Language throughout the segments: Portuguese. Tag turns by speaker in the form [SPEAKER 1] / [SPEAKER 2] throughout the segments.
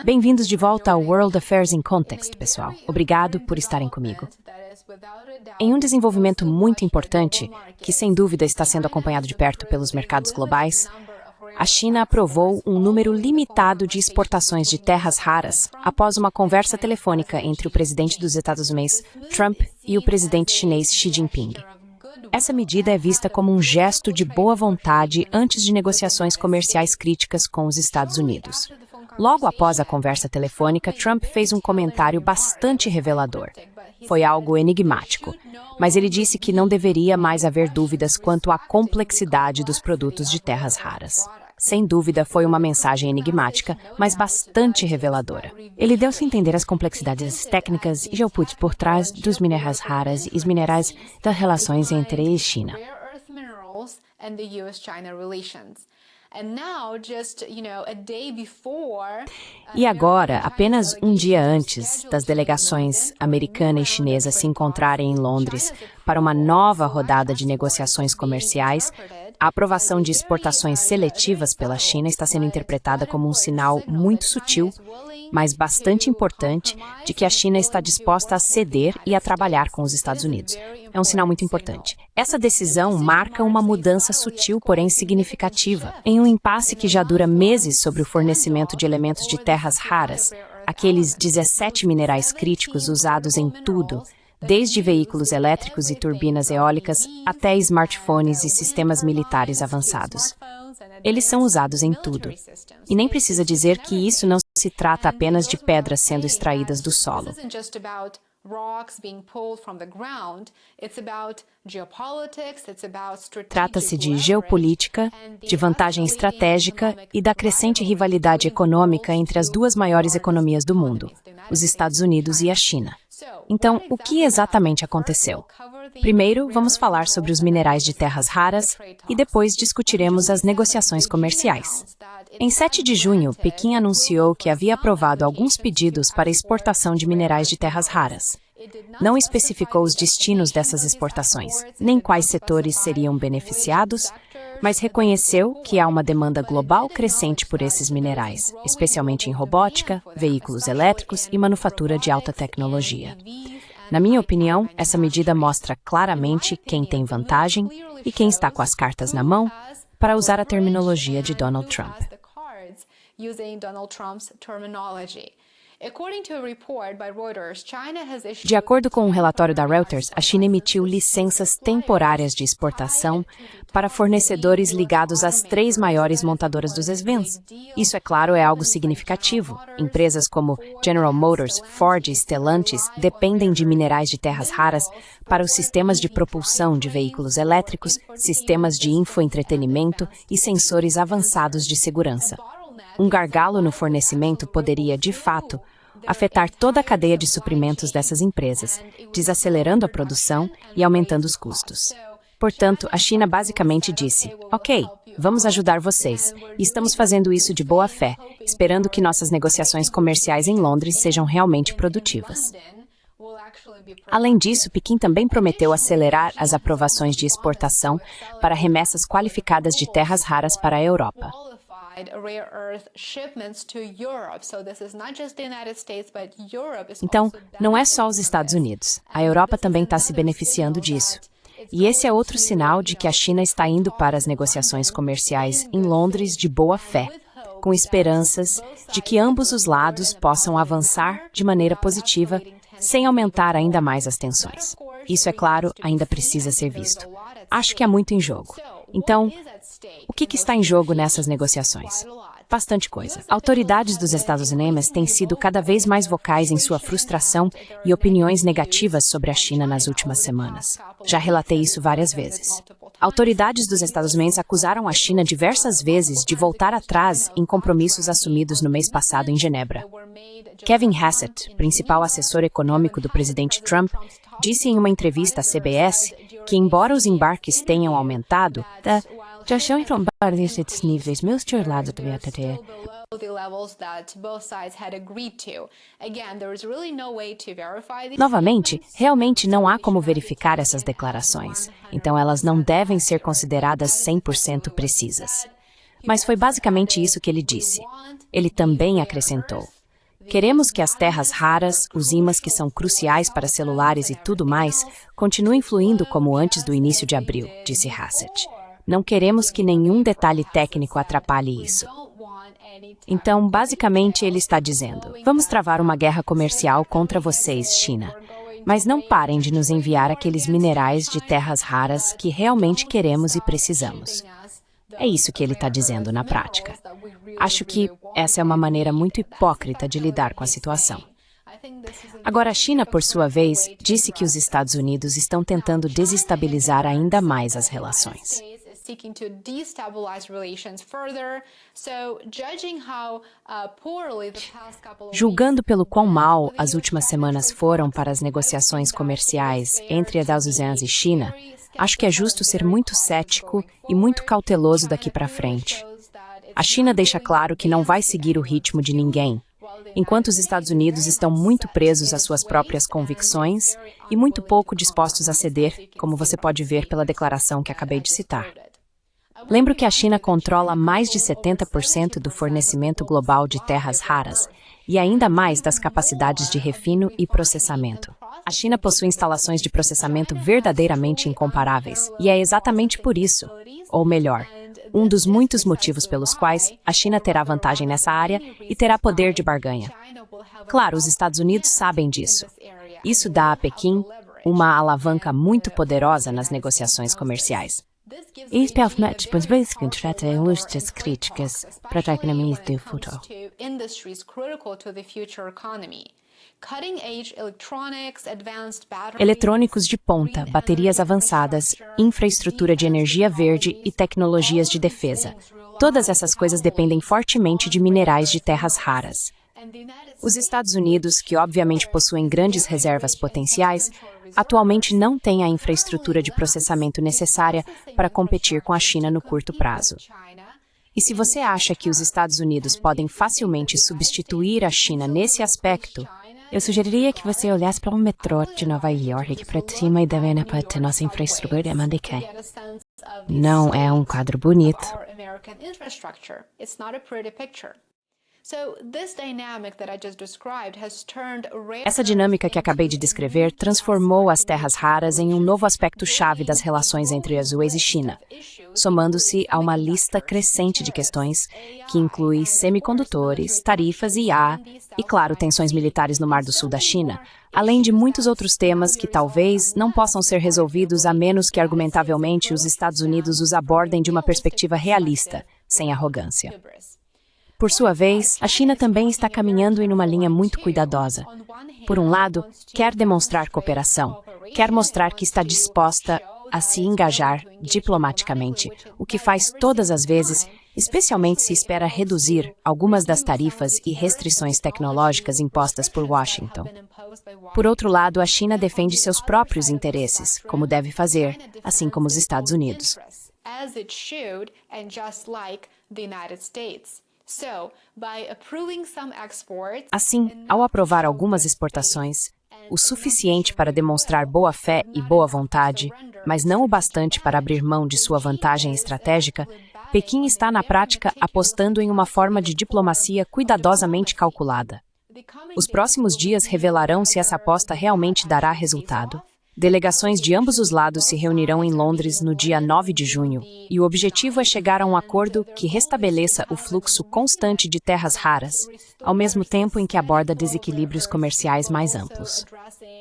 [SPEAKER 1] Bem-vindos de volta ao World Affairs in Context, pessoal. Obrigado por estarem comigo. Em um desenvolvimento muito importante, que sem dúvida está sendo acompanhado de perto pelos mercados globais, a China aprovou um número limitado de exportações de terras raras após uma conversa telefônica entre o presidente dos Estados Unidos, Trump, e o presidente chinês Xi Jinping. Essa medida é vista como um gesto de boa vontade antes de negociações comerciais críticas com os Estados Unidos. Logo após a conversa telefônica, Trump fez um comentário bastante revelador. Foi algo enigmático, mas ele disse que não deveria mais haver dúvidas quanto à complexidade dos produtos de terras raras. Sem dúvida, foi uma mensagem enigmática, mas bastante reveladora. Ele deu-se a entender as complexidades técnicas e geopolíticas por trás dos minerais raros e os minerais das relações entre a China. E agora, apenas um dia antes das delegações americana e chinesa se encontrarem em Londres para uma nova rodada de negociações comerciais, a aprovação de exportações seletivas pela China está sendo interpretada como um sinal muito sutil, mas bastante importante, de que a China está disposta a ceder e a trabalhar com os Estados Unidos. É um sinal muito importante. Essa decisão marca uma mudança sutil, porém significativa, em um impasse que já dura meses sobre o fornecimento de elementos de terras raras, aqueles 17 minerais críticos usados em tudo, desde veículos elétricos e turbinas eólicas até smartphones e sistemas militares avançados. Eles são usados em tudo. E nem precisa dizer que isso não se trata apenas de pedras sendo extraídas do solo. Trata-se de geopolítica, de vantagem estratégica e da crescente rivalidade econômica entre as duas maiores economias do mundo, os Estados Unidos e a China. Então, o que exatamente aconteceu? Primeiro, vamos falar sobre os minerais de terras raras e depois discutiremos as negociações comerciais. Em 7 de junho, Pequim anunciou que havia aprovado alguns pedidos para exportação de minerais de terras raras. Não especificou os destinos dessas exportações, nem quais setores seriam beneficiados, mas reconheceu que há uma demanda global crescente por esses minerais, especialmente em robótica, veículos elétricos e manufatura de alta tecnologia. Na minha opinião, essa medida mostra claramente quem tem vantagem e quem está com as cartas na mão, para usar a terminologia de Donald Trump. De acordo com um relatório da Reuters, a China emitiu licenças temporárias de exportação para fornecedores ligados às 3 maiores montadoras dos SUVs. Isso, é claro, é algo significativo. Empresas como General Motors, Ford e Stellantis dependem de minerais de terras raras para os sistemas de propulsão de veículos elétricos, sistemas de infoentretenimento e sensores avançados de segurança. Um gargalo no fornecimento poderia, de fato, afetar toda a cadeia de suprimentos dessas empresas, desacelerando a produção e aumentando os custos. Portanto, a China basicamente disse: ok, vamos ajudar vocês, e estamos fazendo isso de boa fé, esperando que nossas negociações comerciais em Londres sejam realmente produtivas. Além disso, Pequim também prometeu acelerar as aprovações de exportação para remessas qualificadas de terras raras para a Europa. Então, não é só os Estados Unidos. A Europa também está se beneficiando disso. E esse é outro sinal de que a China está indo para as negociações comerciais em Londres de boa fé, com esperanças de que ambos os lados possam avançar de maneira positiva, sem aumentar ainda mais as tensões. Isso, é claro, ainda precisa ser visto. Acho que há muito em jogo. Então, o que está em jogo nessas negociações? Bastante coisa. Autoridades dos Estados Unidos têm sido cada vez mais vocais em sua frustração e opiniões negativas sobre a China nas últimas semanas. Já relatei isso várias vezes. Autoridades dos Estados Unidos acusaram a China diversas vezes de voltar atrás em compromissos assumidos no mês passado em Genebra. Kevin Hassett, principal assessor econômico do presidente Trump, disse em uma entrevista à CBS que, embora os embarques tenham aumentado, já estão trombar desses níveis meus lados do BTT. Novamente, realmente não há como verificar essas declarações, então elas não devem ser consideradas 100% precisas. Mas foi basicamente isso que ele disse. Ele também acrescentou: queremos que as terras raras, os ímãs que são cruciais para celulares e tudo mais, continuem fluindo como antes do início de abril, disse Hassett. Não queremos que nenhum detalhe técnico atrapalhe isso. Então, basicamente, ele está dizendo: vamos travar uma guerra comercial contra vocês, China. Mas não parem de nos enviar aqueles minerais de terras raras que realmente queremos e precisamos. É isso que ele está dizendo na prática. Acho que essa é uma maneira muito hipócrita de lidar com a situação. Agora, a China, por sua vez, disse que os Estados Unidos estão tentando desestabilizar ainda mais as relações. Julgando pelo quão mal as últimas semanas foram para as negociações comerciais entre a ASEAN e China, acho que é justo ser muito cético e muito cauteloso daqui para frente. A China deixa claro que não vai seguir o ritmo de ninguém, enquanto os Estados Unidos estão muito presos às suas próprias convicções e muito pouco dispostos a ceder, como você pode ver pela declaração que acabei de citar. Lembro que a China controla mais de 70% do fornecimento global de terras raras e ainda mais das capacidades de refino e processamento. A China possui instalações de processamento verdadeiramente incomparáveis, e é exatamente por isso, ou melhor, um dos muitos motivos pelos quais a China terá vantagem nessa área e terá poder de barganha. Claro, os Estados Unidos sabem disso. Isso dá a Pequim uma alavanca muito poderosa nas negociações comerciais. Isso permite contratar indústrias críticas para a economia do futuro. Eletrônicos de ponta, baterias avançadas, infraestrutura de energia verde e tecnologias de defesa. Todas essas coisas dependem fortemente de minerais de terras raras. Os Estados Unidos, que obviamente possuem grandes reservas potenciais, atualmente não têm a infraestrutura de processamento necessária para competir com a China no curto prazo. E se você acha que os Estados Unidos podem facilmente substituir a China nesse aspecto, eu sugeriria que você olhasse para o metrô de Nova York aqui para cima e também para a nossa infraestrutura americana. Não é um quadro bonito. Essa dinâmica que acabei de descrever transformou as terras raras em um novo aspecto-chave das relações entre a ASEAN e China, somando-se a uma lista crescente de questões que inclui semicondutores, tarifas IA e, claro, tensões militares no Mar do Sul da China, além de muitos outros temas que talvez não possam ser resolvidos a menos que, argumentavelmente, os Estados Unidos os abordem de uma perspectiva realista, sem arrogância. Por sua vez, a China também está caminhando em uma linha muito cuidadosa. Por um lado, quer demonstrar cooperação, quer mostrar que está disposta a se engajar diplomaticamente, o que faz todas as vezes, especialmente se espera reduzir algumas das tarifas e restrições tecnológicas impostas por Washington. Por outro lado, a China defende seus próprios interesses, como deve fazer, assim como os Estados Unidos. Assim, ao aprovar algumas exportações, o suficiente para demonstrar boa fé e boa vontade, mas não o bastante para abrir mão de sua vantagem estratégica, Pequim está na prática apostando em uma forma de diplomacia cuidadosamente calculada. Os próximos dias revelarão se essa aposta realmente dará resultado. Delegações de ambos os lados se reunirão em Londres no dia 9 de junho, e o objetivo é chegar a um acordo que restabeleça o fluxo constante de terras raras, ao mesmo tempo em que aborda desequilíbrios comerciais mais amplos.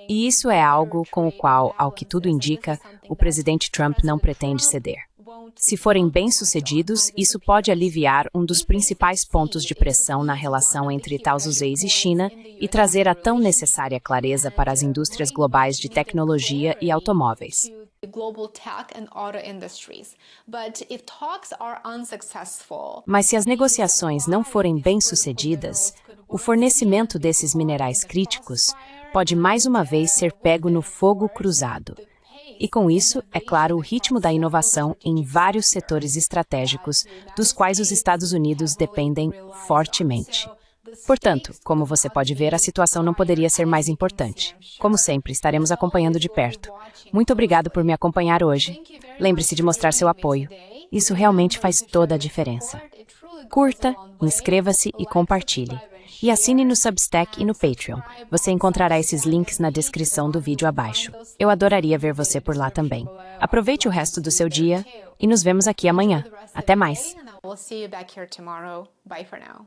[SPEAKER 1] E isso é algo com o qual, ao que tudo indica, o presidente Trump não pretende ceder. Se forem bem-sucedidos, isso pode aliviar um dos principais pontos de pressão na relação entre Estados Unidos e China e trazer a tão necessária clareza para as indústrias globais de tecnologia e automóveis. Mas se as negociações não forem bem-sucedidas, o fornecimento desses minerais críticos pode mais uma vez ser pego no fogo cruzado. E com isso, é claro, o ritmo da inovação em vários setores estratégicos, dos quais os Estados Unidos dependem fortemente. Portanto, como você pode ver, a situação não poderia ser mais importante. Como sempre, estaremos acompanhando de perto. Muito obrigado por me acompanhar hoje. Lembre-se de mostrar seu apoio. Isso realmente faz toda a diferença. Curta, inscreva-se e compartilhe. E assine no Substack e no Patreon. Você encontrará esses links na descrição do vídeo abaixo. Eu adoraria ver você por lá também. Aproveite o resto do seu dia e nos vemos aqui amanhã. Até mais!
[SPEAKER 2] We'll see you back here tomorrow. Bye for now.